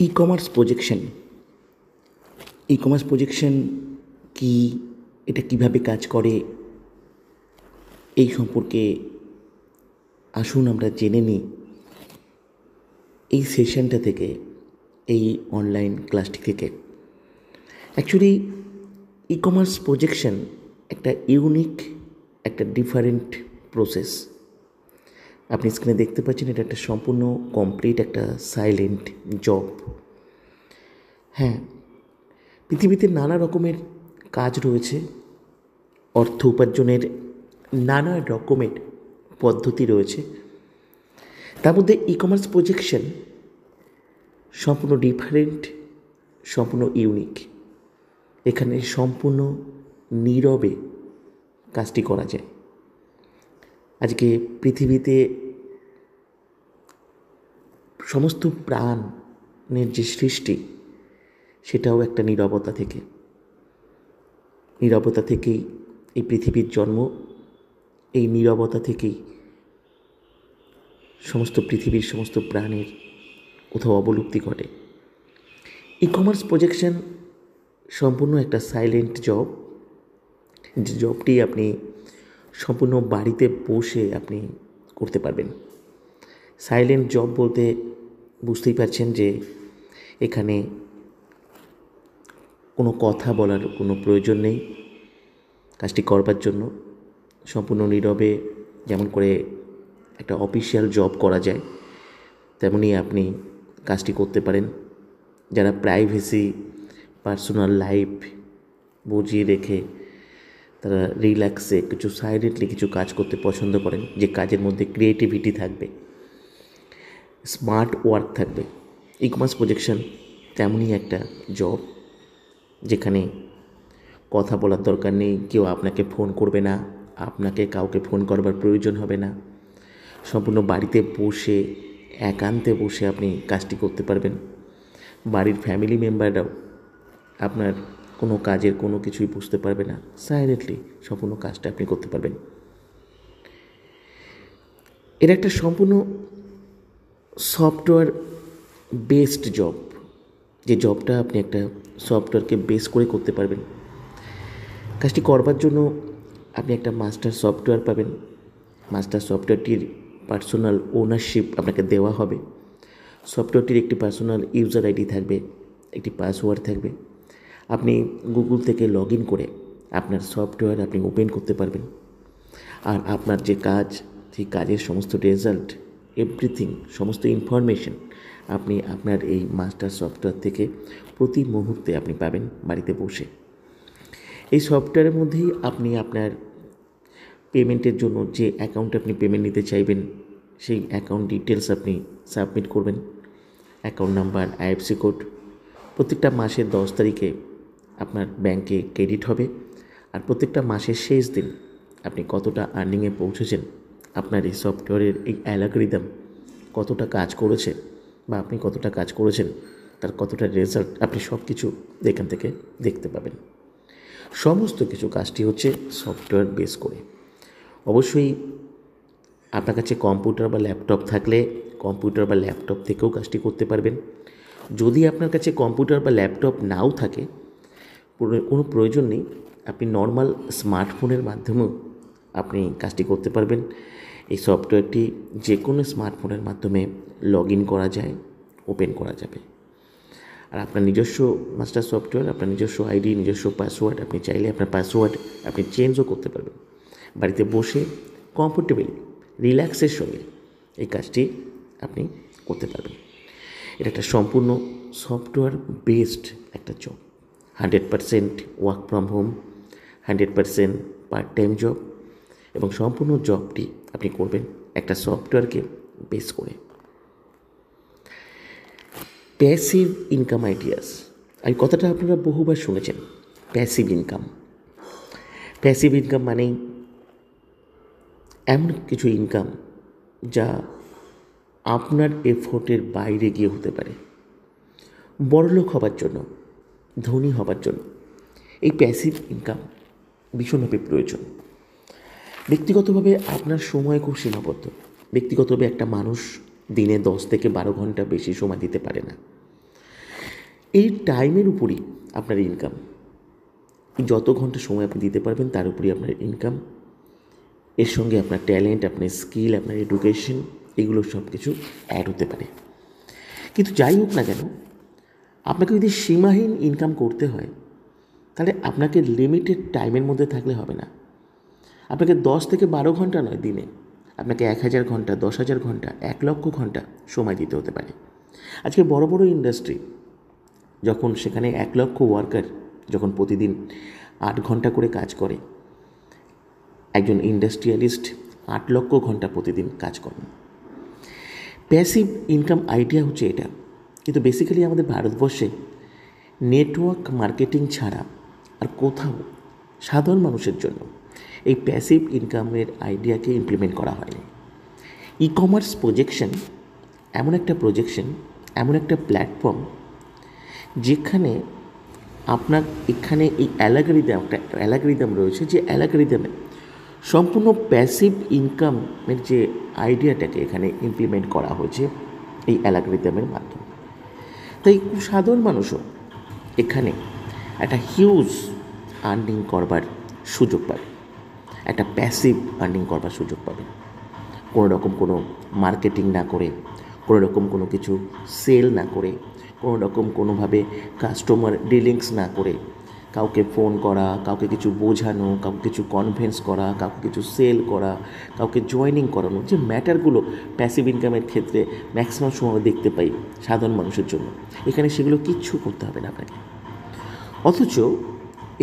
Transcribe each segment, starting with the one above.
E commerce projection কি, এটা কিভাবে কাজ করে, এই সম্পর্কে আসুন আমরা জেনে নিই এই সেশনটা থেকে, এই অনলাইন ক্লাসটি থেকে। অ্যাকচুয়ালি ই কমার্স প্রজেকশন একটা ইউনিক, একটা ডিফারেন্ট প্রসেস। আপনি স্ক্রিনে দেখতে পাচ্ছেন এটা একটা সম্পূর্ণ কমপ্লিট একটা সাইলেন্ট জব। হ্যাঁ, পৃথিবীতে নানা রকমের কাজ রয়েছে, অর্থ উপার্জনের নানা রকমের পদ্ধতি রয়েছে। তার মধ্যে ই কমার্স প্রজেকশন সম্পূর্ণ ডিফারেন্ট, সম্পূর্ণ ইউনিক। এখানে সম্পূর্ণ নীরবে কাজটি করা যায়। আজকে পৃথিবীতে সমস্ত প্রাণের যে সৃষ্টি, সেটাও একটা নীরবতা থেকেই এই পৃথিবীর জন্ম। এই নীরবতা থেকেই সমস্ত পৃথিবীর সমস্ত প্রাণের কোথাও অবলুপ্তি ঘটে। ই কমার্স প্রজেকশন সম্পূর্ণ একটা সাইলেন্ট জব, যে জবটি আপনি সম্পূর্ণ বাড়িতে বসে আপনি করতে পারবেন। সাইলেন্ট জব বলতে বুঝতেই পারছেন যে এখানে কোনো কথা বলার কোনো প্রয়োজন নেই। কাজটি করবার জন্য সম্পূর্ণ নীরবে, যেমন করে একটা অফিসিয়াল জব করা যায়, তেমনি আপনি কাজটি করতে পারেন। যারা প্রাইভেসি, পার্সোনাল লাইফ বজিয়ে রেখে তারা রিল্যাক্সে কিছু সাইলেন্টলি কিছু কাজ করতে পছন্দ করেন, যে কাজের মধ্যে ক্রিয়েটিভিটি থাকবে, স্মার্ট ওয়ার্ক থাকবে, ই কমার্স প্রজেকশন তেমনই একটা জব, যেখানে কথা বলার দরকার নেই। কেউ আপনাকে ফোন করবে না, আপনাকে কাউকে ফোন করবার প্রয়োজন হবে না। সম্পূর্ণ বাড়িতে বসে, একান্তে বসে আপনি কাজটি করতে পারবেন। বাড়ির ফ্যামিলি মেম্বাররাও আপনার কোনো কাজের কোনো কিছুই বুঝতে পারবে না। সাইলেন্টলি সম্পূর্ণ কাজটা আপনি করতে পারবেন। এটা একটা সম্পূর্ণ সফটওয়্যার বেসড জব, যে জবটা আপনি একটা সফটওয়্যারকে বেস করে করতে পারবেন। কাজটি করবার জন্য আপনি একটা মাস্টার সফটওয়্যার পাবেন। মাস্টার সফটওয়্যারটির পার্সোনাল ওনারশিপ আপনাকে দেওয়া হবে। সফটওয়্যারটির একটি পার্সোনাল ইউজার আইডি থাকবে, একটি পাসওয়ার্ড থাকবে। আপনি গুগল থেকে লগ ইন করে আপনার সফটওয়্যার আপনি ওপেন করতে পারবেন। আর আপনার যে কাজ, সেই কাজের সমস্ত রেজাল্ট, এভরিথিং, সমস্ত ইনফরমেশন আপনি আপনার এই মাস্টার সফটওয়্যার থেকে প্রতি মুহূর্তে আপনি পাবেন বাড়িতে বসে। এই সফটওয়্যারের মধ্যেই আপনি আপনার পেমেন্টের জন্য যে অ্যাকাউন্টে আপনি পেমেন্ট নিতে চাইবেন, সেই অ্যাকাউন্ট ডিটেলস আপনি সাবমিট করবেন। অ্যাকাউন্ট নাম্বার, আইএফসি কোড প্রত্যেকটা মাসের 10 তারিখে আপনার ব্যাংকে ক্রেডিট হবে। আর প্রত্যেকটা মাসের শেষ দিন আপনি কতটা আর্নিংয়ে পৌঁছেছেন, আপনার এই সফটওয়্যারের এই অ্যালগরিদম কতটা কাজ করেছে বা আপনি কতটা কাজ করেছেন, তার কতটা রেজাল্ট, আপনি সব কিছু এখান থেকে দেখতে পাবেন। সমস্ত কিছু কাজটি হচ্ছে সফটওয়্যার বেস করে। অবশ্যই আপনার কাছে কম্পিউটার বা ল্যাপটপ থাকলে কম্পিউটার বা ল্যাপটপ থেকেও কাজটি করতে পারবেন। যদি আপনার কাছে কম্পিউটার বা ল্যাপটপ নাও থাকে, কোনো প্রয়োজন নেই, আপনি নর্মাল স্মার্টফোনের মাধ্যমেও আপনি কাজটি করতে পারবেন। এই সফটওয়্যারটি যে কোনো স্মার্টফোনের মাধ্যমে লগ ইন করা যায়, ওপেন করা যাবে। আর আপনার নিজস্ব মাস্টার সফটওয়্যার, আপনার নিজস্ব আইডি, নিজস্ব পাসওয়ার্ড, আপনি চাইলে আপনার পাসওয়ার্ড আপনি চেঞ্জও করতে পারবেন। বাড়িতে বসে কমফোর্টেবলি, রিল্যাক্সের সঙ্গে এই কাজটি আপনি করতে পারবেন। এটা একটা সম্পূর্ণ সফটওয়্যার বেসড একটা job. 100% work from home, 100% part time job, এবং সম্পূর্ণ জবটি আপনি করবেন একটা সফটওয়্যারকে বেস করে। প্যাসিভ ইনকাম আইডিয়াস, এই কথাটা আপনারা বহুবার শুনেছেন। প্যাসিভ ইনকাম মানেই এমন কিছু ইনকাম যা আপনার এফোর্টের বাইরে গিয়ে হতে পারে। বড়লোক হবার জন্য, ধনী হবার জন্য এই প্যাসিভ ইনকাম ভীষণভাবে প্রয়োজন। ব্যক্তিগতভাবে আপনার সময় খুব সীমাবদ্ধ। ব্যক্তিগতভাবে একটা মানুষ দিনে 10 থেকে 12 ঘন্টা বেশি সময় দিতে পারে না। এই টাইমের উপরই আপনার ইনকাম, যত ঘন্টা সময় আপনি দিতে পারবেন তার উপরই আপনার ইনকাম। এর সঙ্গে আপনার ট্যালেন্ট, আপনার স্কিল, আপনার এডুকেশন, এগুলো সব কিছু অ্যাড হতে পারে। কিন্তু যাই হোক না কেন, আপনাকে যদি সীমাহীন ইনকাম করতে হয় তাহলে আপনাকে লিমিটেড টাইমের মধ্যে থাকলে হবে না। আপনাকে 10 থেকে 12 ঘন্টা নয় দিনে, আপনাকে 1000 ঘন্টা, 10,000 ঘন্টা, 1,00,000 ঘন্টা সময় দিতে হতে পারে। আজকে বড় বড় ইন্ডাস্ট্রি যখন সেখানে 1,00,000 ওয়ার্কার যখন প্রতিদিন 8 ঘন্টা করে কাজ করে, একজন ইন্ডাস্ট্রিয়ালিস্ট 8,00,000 ঘন্টা প্রতিদিন কাজ করেন। প্যাসিভ ইনকাম আইডিয়া হচ্ছে এটা, কিন্তু বেসিক্যালি আমাদের ভারতবর্ষে নেটওয়ার্ক মার্কেটিং ছাড়া আর কোথাও সাধারণ মানুষের জন্য এই প্যাসিভ ইনকামের আইডিয়াকে ইমপ্লিমেন্ট করা হয়নি। ই কমার্স প্রজেকশন এমন একটা প্রজেকশন, এমন একটা প্ল্যাটফর্ম যেখানে আপনার এখানে এই অ্যালগরিদম রয়েছে, যে অ্যালগরিদমে সম্পূর্ণ প্যাসিভ ইনকামের যে আইডিয়াটাকে এখানে ইমপ্লিমেন্ট করা হয়েছে এই অ্যালগরিদমের মাধ্যমে। তাই খুব সাধারণ মানুষও এখানে একটা হিউজ আর্নিং করবার সুযোগ পাবে, একটা প্যাসিভ আর্নিং করবার সুযোগ পাবে। কোনো রকম কোনো মার্কেটিং না করে, কোনো রকম কোনো কিছু সেল না করে, কোনো রকম কোনোভাবে কাস্টমার ডিলিংস না করে, কাউকে ফোন করা, কাউকে কিছু বোঝানো, কাউকে কিছু কনভিন্স করা, কাউকে কিছু সেল করা, কাউকে জয়েনিং করানো, যে ম্যাটারগুলো প্যাসিভ ইনকামের ক্ষেত্রে ম্যাক্সিমাম সময় দেখতে পাই সাধারণ মানুষের জন্য, এখানে সেগুলো কিচ্ছু করতে হবে না আপনাকে। অথচ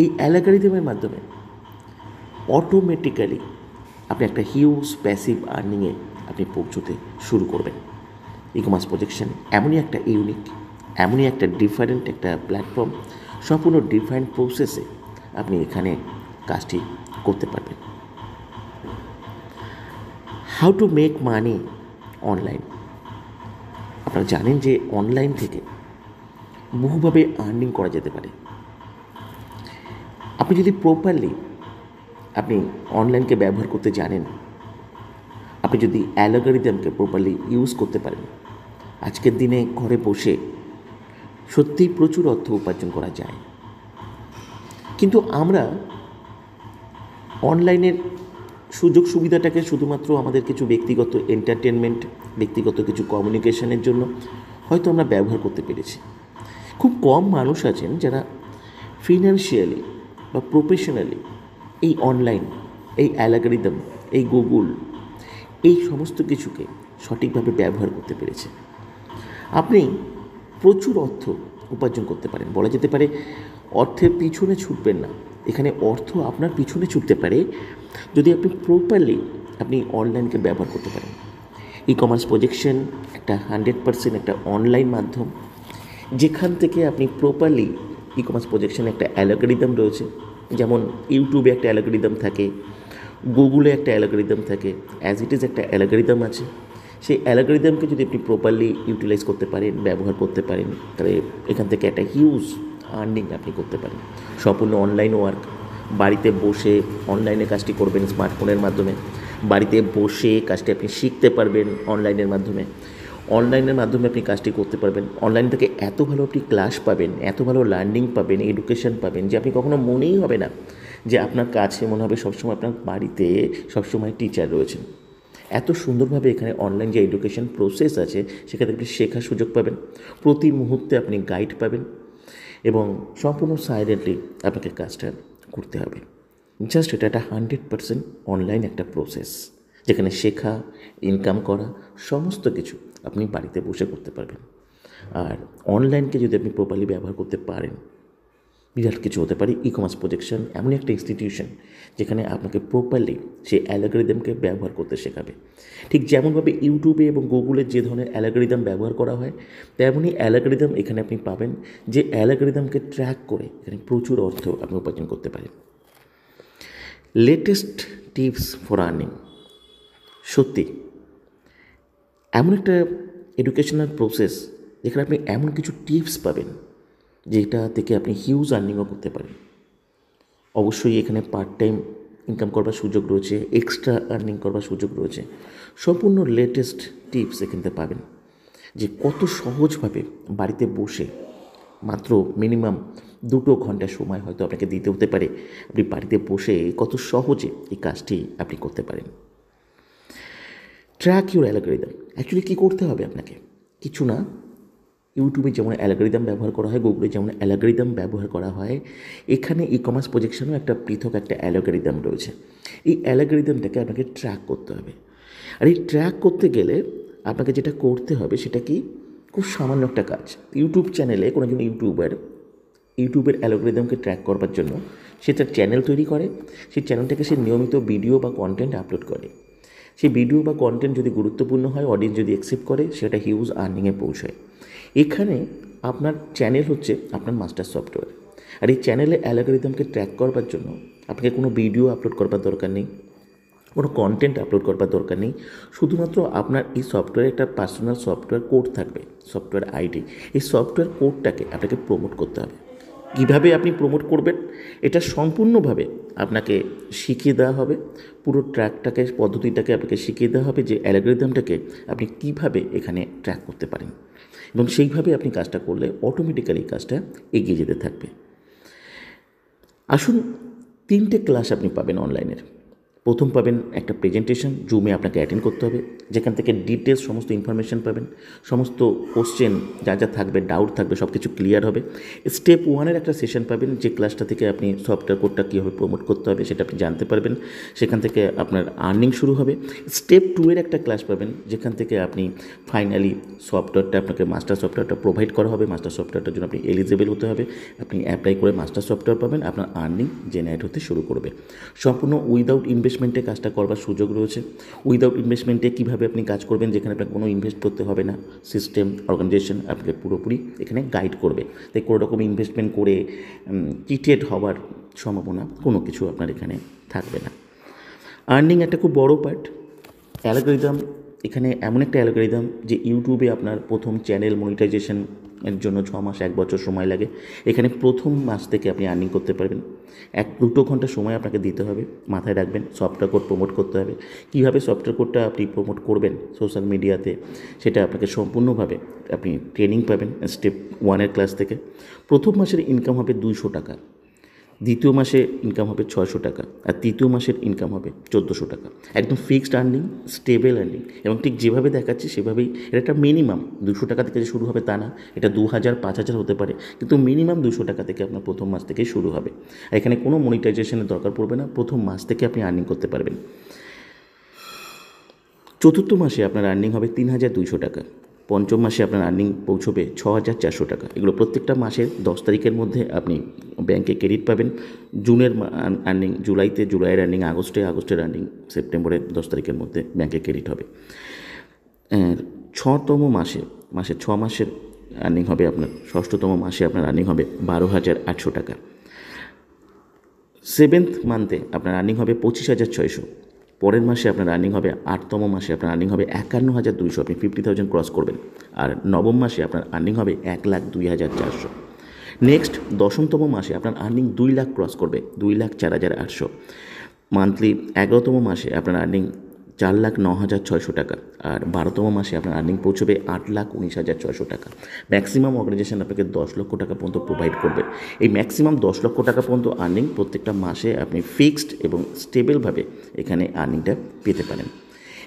এই অ্যালগরিদমের মাধ্যমে অটোমেটিক্যালি আপনি একটা হিউজ প্যাসিভ আর্নিংয়ে আপনি পৌঁছতে শুরু করবেন। ই কমার্স প্রজেকশন এমনই একটা ইউনিক, এমনই একটা ডিফারেন্ট একটা প্ল্যাটফর্ম, সম্পূর্ণ ডিফারেন্ট প্রসেসে আপনি এখানে কাজটি করতে পারবেন। How to make money online. আপনারা জানেন যে অনলাইন থেকে বহুভাবে আর্নিং করা যেতে পারে। আপনি যদি প্রপারলি আপনি অনলাইনকে ব্যবহার করতে জানেন, আপনি যদি অ্যালগরিদমকে প্রপারলি ইউজ করতে পারেন, আজকের দিনে ঘরে বসে সত্যিই প্রচুর অর্থ উপার্জন করা যায়। কিন্তু আমরা অনলাইনের সুযোগ সুবিধাটাকে শুধুমাত্র আমাদের কিছু ব্যক্তিগত এন্টারটেনমেন্ট, ব্যক্তিগত কিছু কমিউনিকেশনের জন্য হয়তো আমরা ব্যবহার করতে পেরেছি। খুব কম মানুষ আছেন যারা ফিনান্সিয়ালি বা প্রফেশনালি এই অনলাইন, এই অ্যালগরিদম, এই গুগল, এই সমস্ত কিছুকে সঠিকভাবে ব্যবহার করতে পেরেছে। আপনি প্রচুর অর্থ উপার্জন করতে পারেন। বলা যেতে পারে অর্থের পিছনে ছুটবেন না, এখানে অর্থ আপনার পিছনে ছুটতে পারে যদি আপনি প্রপারলি আপনি অনলাইনকে ব্যবহার করতে পারেন। ই কমার্স প্রজেকশন একটা 100% একটা অনলাইন মাধ্যম, যেখান থেকে আপনি প্রপারলি ই কমার্স প্রজেকশনে একটা অ্যালগরিদম রয়েছে, যেমন ইউটিউবে একটা অ্যালগরিদম থাকে, গুগলে একটা অ্যালগরিদম থাকে, অ্যাজ ইট ইজ একটা অ্যালগরিদম আছে। সেই অ্যালগরিদমকে যদি আপনি প্রপারলি ইউটিলাইজ করতে পারেন, ব্যবহার করতে পারেন, তাহলে এখান থেকে একটা হিউজ আর্নিং আপনি করতে পারেন। সম্পূর্ণ অনলাইন ওয়ার্ক, বাড়িতে বসে অনলাইনে কাজটি করবেন স্মার্টফোনের মাধ্যমে, বাড়িতে বসে কাজটি আপনি শিখতে পারবেন অনলাইনের মাধ্যমে, অনলাইনের মাধ্যমে আপনি কাজটি করতে পারবেন। অনলাইন থেকে এত ভালো আপনি ক্লাস পাবেন, এত ভালো লার্নিং পাবেন, এডুকেশন পাবেন, যে আপনি কখনো মনেই হবে না যে আপনার কাছে মনে হবে সবসময় আপনার বাড়িতে সবসময় টিচার রয়েছেন। এত সুন্দরভাবে এখানে অনলাইন যে এডুকেশন প্রসেস আছে সেখানে আপনি শেখার সুযোগ পাবেন, প্রতি মুহূর্তে আপনি গাইড পাবেন, এবং সম্পূর্ণ সাইলেন্টলি আপনাকে কাজটা করতে হবে। জাস্ট এটা একটা 100% অনলাইন একটা প্রসেস, যেখানে শেখা, ইনকাম করা, সমস্ত কিছু আপনি বাড়িতে বসে করতে পারবেন। আর অনলাইনকে যদি আপনি প্রপারলি ব্যবহার করতে পারেন, বিরাট কিছু হতে পারে। ই কমার্স প্রজেকশন এমন একটা ইনস্টিটিউশন যেখানে আপনাকে প্রপারলি সেই অ্যালগরিদমকে ব্যবহার করতে শেখাবে। ঠিক যেমনভাবে ইউটিউবে এবং গুগলের যে ধরনের অ্যালগরিদম ব্যবহার করা হয়, তেমনই অ্যালগরিদম এখানে আপনি পাবেন, যে অ্যালগরিদমকে ট্র্যাক করে এখানে প্রচুর অর্থ আপনি উপার্জন করতে পারেন। লেটেস্ট টিপস ফর আর্নিং, সত্যি এমন একটা এডুকেশনাল প্রসেস যেখানে আপনি এমন কিছু টিপস পাবেন যেটা থেকে আপনি হিউজ আর্নিংও করতে পারেন। অবশ্যই এখানে পার্ট টাইম ইনকাম করবার সুযোগ রয়েছে, এক্সট্রা আর্নিং করবার সুযোগ রয়েছে। সম্পূর্ণ লেটেস্ট টিপস এখান থেকে পাবেন, যে কত সহজভাবে বাড়িতে বসে মাত্র মিনিমাম 2 ঘন্টা সময় হয়তো আপনাকে দিতে হতে পারে। আপনি বাড়িতে বসে কত সহজে এই কাজটি আপনি করতে পারেন। Track your algorithm. অ্যাকচুয়ালি কী করতে হবে আপনাকে? কিছু না, ইউটিউবে যেমন অ্যালগরিদম ব্যবহার করা হয়, গুগলে যেমন অ্যালগরিদম ব্যবহার করা হয়, এখানে ই কমার্স প্রজেকশনেও একটা পৃথক একটা অ্যালগরিদম রয়েছে। এই অ্যালগরিদমটাকে আপনাকে ট্র্যাক করতে হবে। আর এই ট্র্যাক করতে গেলে আপনাকে যেটা করতে হবে সেটা কি, খুব সামান্য একটা কাজ। ইউটিউব চ্যানেলে কোনো একজন ইউটিউবের অ্যালগরিদমকে ট্র্যাক করবার জন্য সে তার চ্যানেল তৈরি করে, সেই চ্যানেলটাকে সে নিয়মিত ভিডিও বা কন্টেন্ট আপলোড করে। সেই ভিডিও বা কন্টেন্ট যদি গুরুত্বপূর্ণ হয়, অডিয়েন্স যদি অ্যাকসেপ্ট করে, সেটা হিউজ আর্নিংয়ে পৌঁছায়। এখানে আপনার চ্যানেল হচ্ছে আপনার মাস্টার সফটওয়্যার। আর এই চ্যানেলে অ্যালগরিদমকে ট্র্যাক করবার জন্য আপনাকে কোনো ভিডিও আপলোড করবার দরকার নেই, কোনো কন্টেন্ট আপলোড করবার দরকার নেই। শুধুমাত্র আপনার এই সফটওয়্যারে একটা পার্সোনাল সফটওয়্যার কোড থাকবে, সফটওয়্যার আইডি। এই সফটওয়্যার কোডটাকে আপনাকে প্রমোট করতে হবে। কীভাবে আপনি প্রমোট করবেন এটা সম্পূর্ণভাবে আপনাকে শিখিয়ে দেওয়া হবে। পুরো ট্র্যাকটাকে, পদ্ধতিটাকে আপনাকে শিখিয়ে দেওয়া হবে যে অ্যালগরিদমটাকে আপনি কীভাবে এখানে ট্র্যাক করতে পারেন, এবং সেইভাবে আপনি কাজটা করলে অটোমেটিক্যালি কাজটা এগিয়ে যেতে থাকবে। আসুন, 3টে ক্লাস আপনি পাবেন অনলাইনের। প্রথম পাবেন একটা প্রেজেন্টেশন, জুমে আপনাকে অ্যাটেন্ড করতে হবে, যেখান থেকে ডিটেলস সমস্ত ইনফরমেশান পাবেন, সমস্ত কোশ্চেন যা যা থাকবে, ডাউট থাকবে, সব কিছু ক্লিয়ার হবে। স্টেপ 1-এর একটা সেশন পাবেন, যে ক্লাসটা থেকে আপনি সফটওয়্যার কোডটা কীভাবে প্রমোট করতে হবে সেটা আপনি জানতে পারবেন, সেখান থেকে আপনার আর্নিং শুরু হবে। স্টেপ 2-এর একটা ক্লাস পাবেন, যেখান থেকে আপনি ফাইনালি সফটওয়্যারটা, আপনাকে মাস্টার সফটওয়্যারটা প্রোভাইড করা হবে। মাস্টার সফটওয়্যারটার জন্য আপনি এলিজিবল হতে হবে, আপনি অ্যাপ্লাই করে মাস্টার সফটওয়্যার পাবেন, আপনার আর্নিং জেনারেট হতে শুরু করবে। সম্পূর্ণ উইদাউট ইনভেস্টমেন্টে কাজটা করবার সুযোগ রয়েছে। উইদাউট ইনভেস্টমেন্টে কীভাবে আপনি কাজ করবেন, যেখানে আপনাকে কোনো ইনভেস্ট করতে হবে না, সিস্টেম অর্গানাইজেশন আপনাকে পুরোপুরি এখানে গাইড করবে। তাই কোনো রকম ইনভেস্টমেন্ট করে চিটেড হওয়ার সম্ভাবনা কোনো কিছু আপনার এখানে থাকবে না। আর্নিং একটা খুব বড় পার্ট। অ্যালগরিদম এখানে এমন একটা অ্যালগরিদম যে ইউটিউবে আপনার প্রথম চ্যানেল মনিটাইজেশন এর জন্য 6 মাস 1 বছর সময় লাগে। এখানে প্রথম মাস থেকে আপনি আর্নিং করতে পারবেন। 1-2 ঘন্টা সময় আপনাকে দিতে হবে। মাথায় রাখবেন, সফটওয়্যার কোড প্রমোট করতে হবে। কীভাবে সফটওয়্যার কোডটা আপনি প্রমোট করবেন সোশ্যাল মিডিয়াতে, সেটা আপনাকে সম্পূর্ণভাবে আপনি ট্রেনিং পাবেন স্টেপ 1-এর ক্লাস থেকে। প্রথম মাসের ইনকাম হবে 200 টাকা, দ্বিতীয় মাসে ইনকাম হবে 600 টাকা, আর তৃতীয় মাসের ইনকাম হবে 1400 টাকা। একদম ফিক্সড আর্নিং, স্টেবল আর্নিং, এবং ঠিক যেভাবে দেখাচ্ছি সেভাবেই। এটা একটা মিনিমাম 200 টাকা থেকে যে শুরু হবে তা না, এটা 2000, 5000 হতে পারে, কিন্তু মিনিমাম 200 টাকা থেকে আপনার প্রথম মাস থেকেই শুরু হবে। আর এখানে কোনো মনিটাইজেশনের দরকার পড়বে না, প্রথম মাস থেকে আপনি আর্নিং করতে পারবেন। চতুর্থ মাসে আপনার আর্নিং হবে 3200 টাকা, পঞ্চম মাসে আপনার আর্নিং পৌঁছবে 6400 টাকা। এগুলো প্রত্যেকটা মাসের 10 তারিখের মধ্যে আপনি ব্যাংকে ক্রেডিট পাবেন। জুনের আর্নিং জুলাইতে, জুলাইয়ের আর্নিং আগস্টে, আগস্টের আর্নিং সেপ্টেম্বরের 10 তারিখের মধ্যে ব্যাংকে ক্রেডিট হবে। 6তম মাসের 6 মাসের আর্নিং হবে আপনার, 6তম মাসে আপনার আর্নিং হবে 12,800 টাকা। 7th মান্থে আপনার আর্নিং হবে 25,600। পরের মাসে আপনার আর্নিং হবে, 8তম মাসে আপনার আর্নিং হবে 51,200, আপনি 50,000 ক্রস করবেন। আর নবম মাসে আপনার আর্নিং হবে 1,02,400। নেক্সট 10তম মাসে আপনার আর্নিং 2 লাখ ক্রস করবে, 2,04,800। মান্থলি 11তম মাসে আপনার আর্নিং 4,09,600 টাকা, আর 12তম মাসে আপনার আর্নিং পৌঁছবে 8,19,600 টাকা। ম্যাক্সিমাম অর্গানাইজেশন আপনাকে 10 লক্ষ টাকা পর্যন্ত প্রোভাইড করবে। এই ম্যাক্সিমাম 10 লক্ষ টাকা পর্যন্ত আর্নিং প্রত্যেকটা মাসে আপনি ফিক্সড এবং স্টেবলভাবে এখানে আর্নিংটা পেতে পারেন।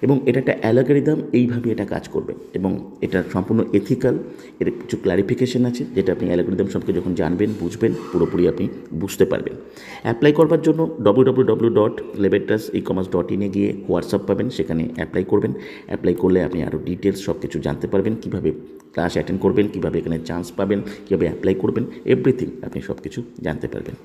এবং এটা একটা অ্যালগরিদম, এইভাবে এটা কাজ করবে, এবং এটা সম্পূর্ণ এথিক্যাল। এর কিছু ক্লারিফিকেশন আছে, যেটা আপনি অ্যালগরিদম সম্পর্কে যখন জানবেন, বুঝবেন, পুরোপুরি আপনি বুঝতে পারবেন। অ্যাপ্লাই করবার জন্য www.lebetrustecommerce.in গিয়ে হোয়াটসঅ্যাপ পাবেন, সেখানে অ্যাপ্লাই করবেন। অ্যাপ্লাই করলে আপনি আরও ডিটেলস সব কিছু জানতে পারবেন, কীভাবে ক্লাস অ্যাটেন্ড করবেন, কীভাবে এখানে চান্স পাবেন, কীভাবে অ্যাপ্লাই করবেন, এভরিথিং আপনি সব কিছু জানতে পারবেন।